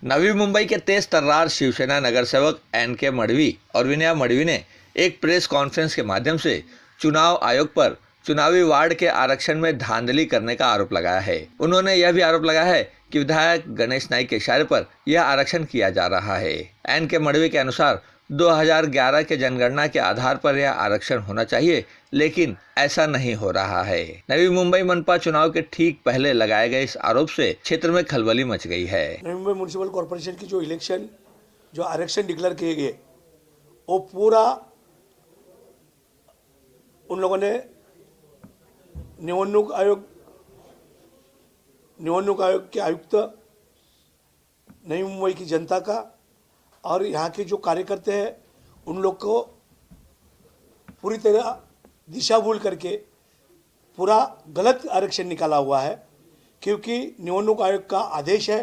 नवी मुंबई के तेज तर्रार शिवसेना नगर सेवक एन.के. मडवी और विनया मडवी ने एक प्रेस कॉन्फ्रेंस के माध्यम से चुनाव आयोग पर चुनावी वार्ड के आरक्षण में धांधली करने का आरोप लगाया है। उन्होंने यह भी आरोप लगाया है कि विधायक गणेश नाइक के इशारे पर यह आरक्षण किया जा रहा है। एन.के. मडवी के अनुसार 2011 के जनगणना के आधार पर यह आरक्षण होना चाहिए, लेकिन ऐसा नहीं हो रहा है। नवी मुंबई मनपा चुनाव के ठीक पहले लगाए गए इस आरोप से क्षेत्र में खलबली मच गई है। नवी मुंबई म्युनिसिपल कॉर्पोरेशन की जो इलेक्शन जो आरक्षण डिक्लेयर किए गए वो पूरा उन लोगों ने निवडणूक आयोग के आयुक्त, नई मुंबई की जनता का और यहाँ के जो कार्यकर्ता हैं उन लोग को पूरी तरह दिशा भूल करके पूरा गलत आरक्षण निकाला हुआ है। क्योंकि निवडणूक आयोग का आदेश है,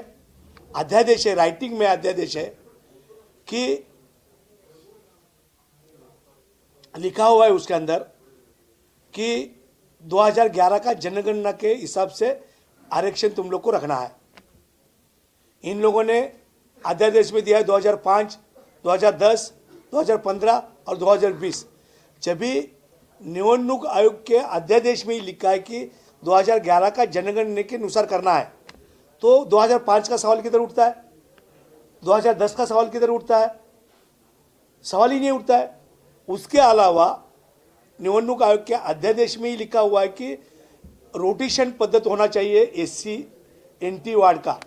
अध्यादेश है, राइटिंग में अध्यादेश है कि लिखा हुआ है उसके अंदर कि 2011 का जनगणना के हिसाब से आरक्षण तुम लोग को रखना है। इन लोगों ने अध्यादेश में दिया है 2005, 2010, 2015 और 2020। जब भी निवडणूक आयोग के अध्यादेश में ही लिखा है कि 2011 का जनगणना के अनुसार करना है, तो 2005 का सवाल किधर उठता है, 2010 का सवाल किधर उठता है? सवाल ही नहीं उठता है। उसके अलावा निवडणूक आयोग के अध्यादेश में ही लिखा हुआ है कि रोटेशन पद्धत होना चाहिए एससी एनटी वार्ड का।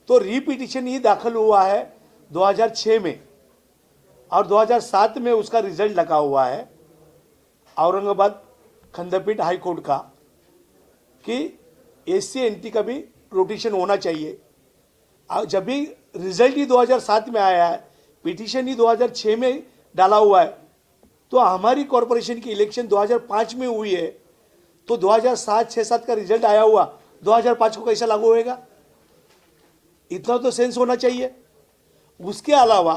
तो रिपीटिशन ही दाखिल हुआ है 2006 में और 2007 में उसका रिजल्ट लगा हुआ है औरंगाबाद खंडपीठ हाई कोर्ट का कि एससी एनटी का भी रोटेशन होना चाहिए। जब भी रिजल्ट ही 2007 में आया है, पिटीशन ही 2006 में डाला हुआ है, तो हमारी कॉरपोरेशन की इलेक्शन 2005 में हुई है, तो 2007-6-7 का रिजल्ट आया हुआ 2005 को कैसा लागू होएगा? इतना तो सेंस होना चाहिए। उसके अलावा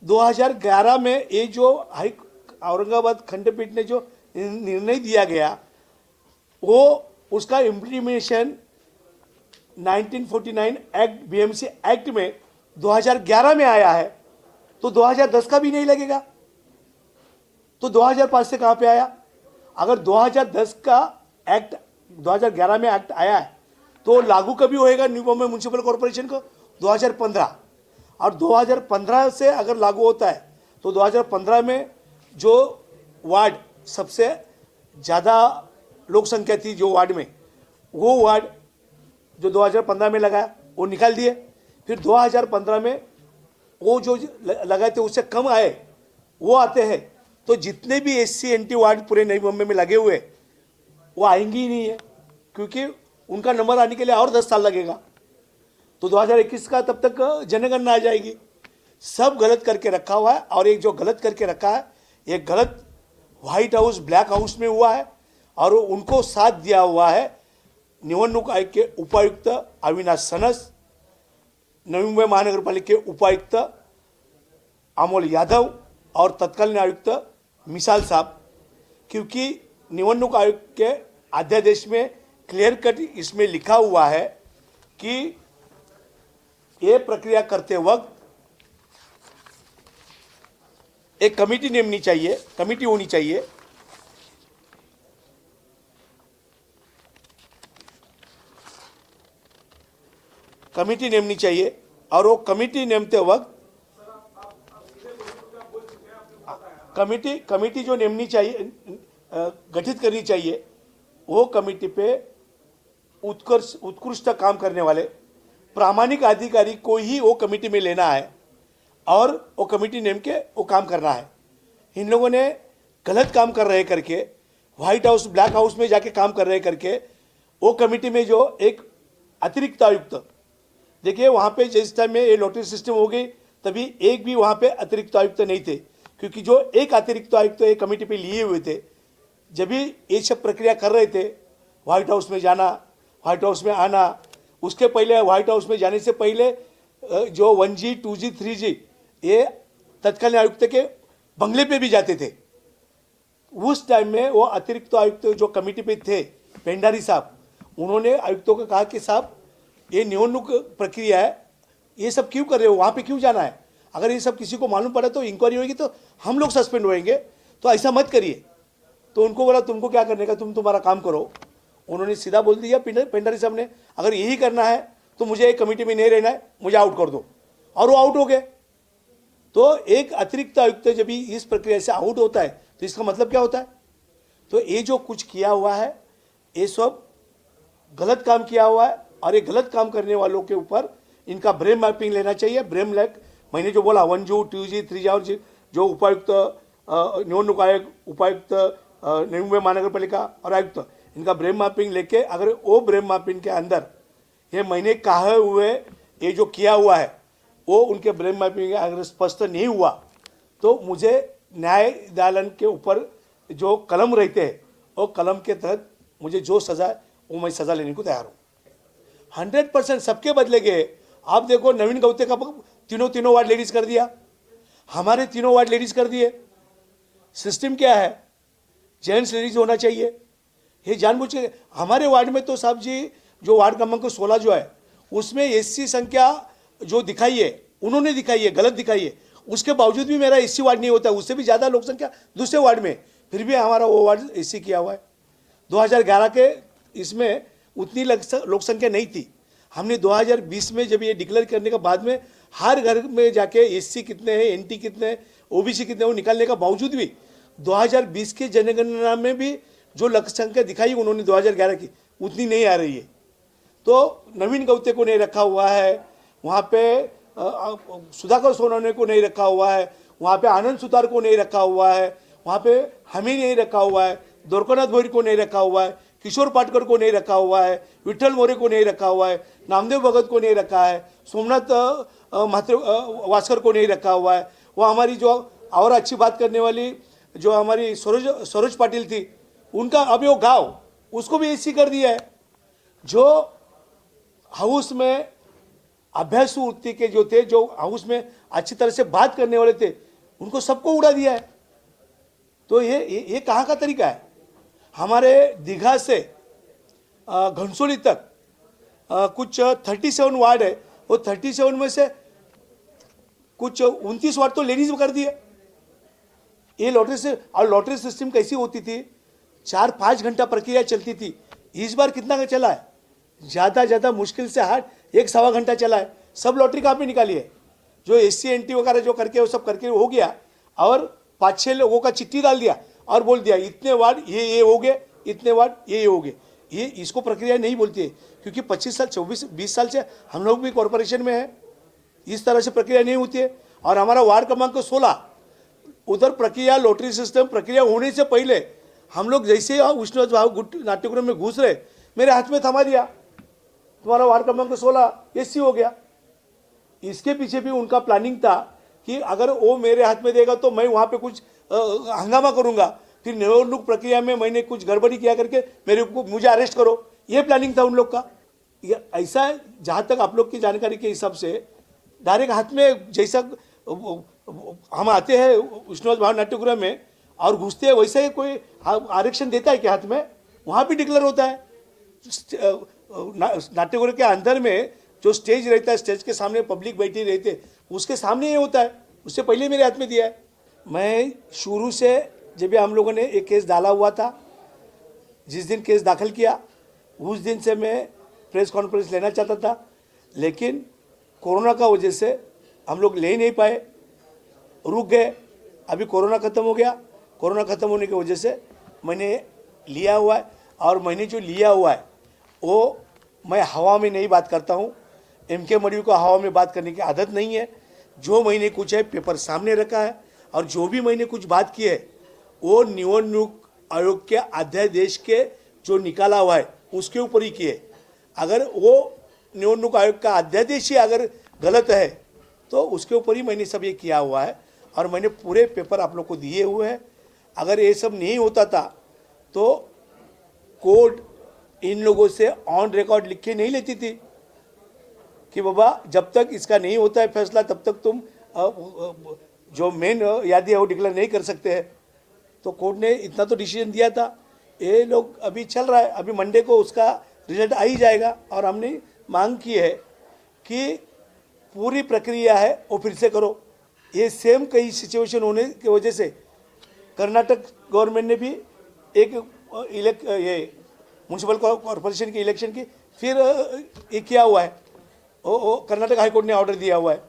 2011 में ये जो औरंगाबाद खंडपीठ ने जो निर्णय दिया गया वो उसका इम्प्लीमेंटेशन 1949 एक्ट बीएमसी एक्ट में 2011 में आया है, तो 2010 का भी नहीं लगेगा, तो 2005 से कहां पे आया? अगर 2010 का एक्ट 2011 में एक्ट आया है तो लागू कभी होएगा न्यू मुंबई म्युनिसिपल कॉर्पोरेशन को? 2015। और 2015 से अगर लागू होता है तो 2015 में जो वार्ड सबसे ज़्यादा लोक संख्या थी जो वार्ड में, वो वार्ड जो 2015 में लगा वो निकाल दिए। फिर 2015 में वो जो लगाए थे उससे कम आए वो आते हैं, तो जितने भी एससी एनटी वार्ड पूरे नई मुंबई में लगे हुए वो आएंगे ही नहीं है, क्योंकि उनका नंबर आने के लिए और 10 साल लगेगा। तो 2021 का तब तक जनगणना आ जाएगी। सब गलत करके रखा हुआ है। और एक जो गलत करके रखा है, एक गलत व्हाइट हाउस ब्लैक हाउस में हुआ है और उनको साथ दिया हुआ है निवडणूक आयोग के उपायुक्त अविनाश सनस, नवी मुंबई महानगर पालिका के उपायुक्त अमोल यादव और तत्कालीन आयुक्त मिसाल साहब। क्योंकि निवडणूक आयोग के अध्यादेश में क्लियर कट इसमें लिखा हुआ है कि ये प्रक्रिया करते वक्त एक कमेटी नेमनी चाहिए, कमेटी होनी चाहिए। कमेटी नेमनी चाहिए और वो कमेटी नेमते वक्त कमेटी जो नेमनी चाहिए, गठित करनी चाहिए, वो कमेटी पे उत्कृष्ट काम करने वाले प्रामाणिक अधिकारी को ही वो कमेटी में लेना है और वो कमेटी नेम के वो काम करना है। इन लोगों ने गलत काम कर रहे करके व्हाइट हाउस ब्लैक हाउस में जाके काम कर रहे करके वो कमेटी में जो एक अतिरिक्त आयुक्त, देखिए वहाँ पे जिस टाइम में ये लॉटरी सिस्टम हो गई तभी एक भी वहाँ पे अतिरिक्त आयुक्त नहीं थे, क्योंकि जो एक अतिरिक्त आयुक्त एक कमेटी पे लिए हुए थे, जब भी ये सब प्रक्रिया कर रहे थे, व्हाइट हाउस में जाना, व्हाइट हाउस में आना, उसके पहले व्हाइट हाउस में जाने से पहले जो 1G 2G 3G ये तत्कालीन आयुक्त के बंगले पे भी जाते थे। उस टाइम में वो अतिरिक्त आयुक्त जो कमेटी पे थे पेंडारी साहब, उन्होंने आयुक्तों को कहा कि साहब ये निवडणूक प्रक्रिया है, ये सब क्यों कर रहे हो, वहाँ पे क्यों जाना है? अगर ये सब किसी को मालूम पड़ा तो इंक्वायरी होगी तो हम लोग सस्पेंड होएंगे, तो ऐसा मत करिए। तो उनको बोला तुमको क्या करने का, तुम तुम्हारा काम करो। उन्होंने सीधा बोल दिया पेंडारी साहब ने, अगर यही करना है तो मुझे एक कमेटी में नहीं रहना है, मुझे आउट कर दो। और वो आउट हो गए। तो एक अतिरिक्त आयुक्त जब भी इस प्रक्रिया से आउट होता है तो इसका मतलब क्या होता है? तो ये जो कुछ किया हुआ है ये सब गलत काम किया हुआ है, और ये गलत काम करने वालों के ऊपर इनका ब्रेन मैपिंग लेना चाहिए। ब्रेन लैक मैंने जो बोला 1G 2G 3G और जो उपायुक्त निवडणूक आयोग, उपायुक्त नवी मुंबई महानगर पालिका और आयुक्त, इनका ब्रेन मैपिंग लेके अगर वो ब्रेन मैपिंग के अंदर ये मैंने कहा हुए ये जो किया हुआ है वो उनके ब्रेन मैपिंग अगर स्पष्ट नहीं हुआ तो मुझे न्यायालय के ऊपर जो कलम रहते हैं वो कलम के तहत मुझे जो सज़ा है वो मैं सज़ा लेने को तैयार हूँ। 100% सबके बदले गए। आप देखो नवीन गौते का तीनों वार्ड लेडीज़ कर दिया, हमारे तीनों वार्ड लेडीज़ कर दिए। सिस्टम क्या है? जेंट्स लेडीज होना चाहिए। ये जानबूझ के हमारे वार्ड में तो साहब जी जो वार्ड क्रमांक 16 जो है उसमें SC संख्या जो दिखाई है उन्होंने दिखाई है, गलत दिखाई है। उसके बावजूद भी मेरा SC वार्ड नहीं होता, उससे भी ज़्यादा लोक संख्या दूसरे वार्ड में, फिर भी हमारा वो वार्ड SC किया हुआ है। 2011 के इसमें उतनी लोक संख्या नहीं थी। हमने 2020 में जब ये डिक्लेयर करने के बाद में हर घर में जाके SC कितने हैं, NT कितने हैं, OBC कितने हैं वो निकालने का बावजूद भी 2020 के जनगणना में भी जो लोक संख्या दिखाई उन्होंने 2011 की उतनी नहीं आ रही है। तो नवीन गौते को नहीं रखा हुआ है, वहाँ पे सुधाकर सोनवणे को नहीं रखा हुआ है, वहाँ पे आनंद सुतार को नहीं रखा हुआ है, वहाँ पे हमें नहीं रखा हुआ है, द्वारकानाथ भोईर को नहीं रखा हुआ है, किशोर पाटकर को नहीं रखा हुआ है, विठल मोरे को नहीं रखा हुआ है, नामदेव भगत को नहीं रखा है, सोमनाथ महात्र वास्कर को नहीं रखा हुआ है। वो हमारी जो और अच्छी बात करने वाली जो हमारी सरोज पाटिल थी उनका अभी वो गाँव उसको भी SC कर दिया है। जो हाउस में अभ्यासु वृत्ति के जो थे, जो हाउस में अच्छी तरह से बात करने वाले थे, उनको सबको उड़ा दिया है। तो ये कहाँ का तरीका है? हमारे दीघा से घनसोली तक कुछ 37 वार्ड है, वो 37 में से कुछ 29 वार्ड तो लेडीज कर दिए। ये लॉटरी से, और लॉटरी सिस्टम कैसी होती थी, 4-5 घंटा प्रक्रिया चलती थी। इस बार कितना का चला है? ज़्यादा मुश्किल से 1-1.25 घंटा चला है। सब लॉटरी कहाँ पे निकाली है? जो SC NT वगैरह जो करके वो सब करके हो गया, और 5-6 लोगों का चिट्ठी डाल दिया और बोल दिया इतने वार्ड ये हो गए, इतने वार्ड ये हो गए। ये इसको प्रक्रिया नहीं बोलती है, क्योंकि 25 साल 24-20 साल से हम लोग भी कॉरपोरेशन में हैं। इस तरह से प्रक्रिया नहीं होती है। और हमारा वार्ड क्रमांक 16 उधर प्रक्रिया लॉटरी सिस्टम प्रक्रिया होने से पहले हम लोग जैसे विष्णु भाव नाट्यगृह में घुस रहे, मेरे हाथ में थमा दिया, तुम्हारा वार्ड क्रमांक 16 SC हो गया। इसके पीछे भी उनका प्लानिंग था कि अगर वो मेरे हाथ में देगा तो मैं वहाँ पे कुछ हंगामा करूँगा, फिर निवडणूक प्रक्रिया में मैंने कुछ गड़बड़ी किया करके मुझे अरेस्ट करो। ये प्लानिंग था उन लोग का। ये ऐसा है, जहाँ तक आप लोग की जानकारी के हिसाब से डायरेक्ट हाथ में जैसा हम आते हैं विष्णु भाव नाट्यगृह में और घुसते हैं, वैसे ही कोई आरक्षण देता है कि हाथ में वहाँ भी डिक्लेयर होता है। नाट्यगृह के अंदर में जो स्टेज रहता है, स्टेज के सामने पब्लिक बैठी रहती है, उसके सामने ये होता है। उससे पहले मेरे हाथ में दिया है। मैं शुरू से जब भी हम लोगों ने एक केस डाला हुआ था, जिस दिन केस दाखिल किया उस दिन से मैं प्रेस कॉन्फ्रेंस लेना चाहता था, लेकिन कोरोना का वजह से हम लोग ले नहीं पाए, रुक गए। अभी कोरोना ख़त्म हो गया, कोरोना ख़त्म होने की वजह से मैंने लिया हुआ है। और मैंने जो लिया हुआ है वो मैं हवा में नहीं बात करता हूँ। MK मडवी को हवा में बात करने की आदत नहीं है। जो मैंने कुछ है पेपर सामने रखा है, और जो भी मैंने कुछ बात की है वो निवडणूक आयोग के अध्यादेश के जो निकाला हुआ है उसके ऊपर ही किए। अगर वो निवडणूक आयोग का अध्यादेश ही अगर गलत है तो उसके ऊपर ही मैंने सब ये किया हुआ है, और मैंने पूरे पेपर आप लोग को दिए हुए हैं। अगर ये सब नहीं होता था तो कोर्ट इन लोगों से ऑन रिकॉर्ड लिख के नहीं लेती थी कि बाबा जब तक इसका नहीं होता है फैसला तब तक तुम जो मेन यादी है वो डिक्लेयर नहीं कर सकते हैं। तो कोर्ट ने इतना तो डिसीजन दिया था। ये लोग अभी चल रहा है, अभी मंडे को उसका रिजल्ट आ ही जाएगा। और हमने मांग की है कि पूरी प्रक्रिया है वो फिर से करो। ये सेम कई सिचुएशन होने की वजह से कर्नाटक गवर्नमेंट ने भी एक ये म्यूनसिपल कॉरपोरेशन की इलेक्शन की फिर ये किया हुआ है, वो कर्नाटक हाई कोर्ट ने ऑर्डर दिया हुआ है।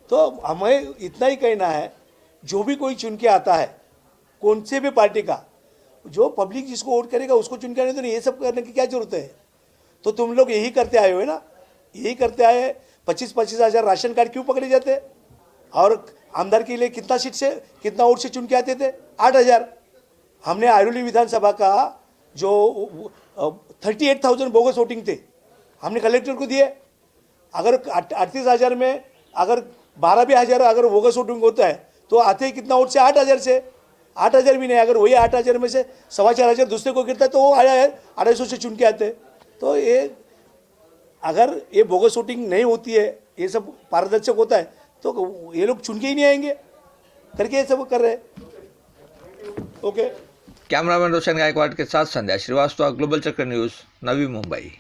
तो हमें इतना ही कहना है, जो भी कोई चुन के आता है कौन से भी पार्टी का, जो पब्लिक जिसको वोट करेगा उसको चुन के आने, तो ये सब करने की क्या जरूरत है। तो तुम लोग यही करते आए हो है ना, यही करते आए। 25-25 हज़ार राशन कार्ड क्यों पकड़े जाते, और आमदार के लिए कितना सीट से कितना वोट से चुन के आते थे, 8,000। हमने आयरोली विधानसभा का जो 38,000 बोगस वोटिंग थे हमने कलेक्टर को दिए। अगर 38,000 में अगर 12 भी हज़ार अगर बोगस वोटिंग होता है तो आते ही कितना वोट से, 8,000 से। 8,000 भी नहीं, अगर वही 8,000 में से 4,500 दूसरे को गिरता है तो वो 250 से चुन के आते हैं। तो ये अगर ये बोगस वोटिंग नहीं होती है, ये सब पारदर्शक होता है, तो ये लोग चुन के ही नहीं आएंगे करके ये सब कर रहे हैं। ओके। कैमरामैन रोशन गायकवाड़ के साथ संध्या श्रीवास्तव, ग्लोबल चक्र न्यूज़, नवी मुंबई।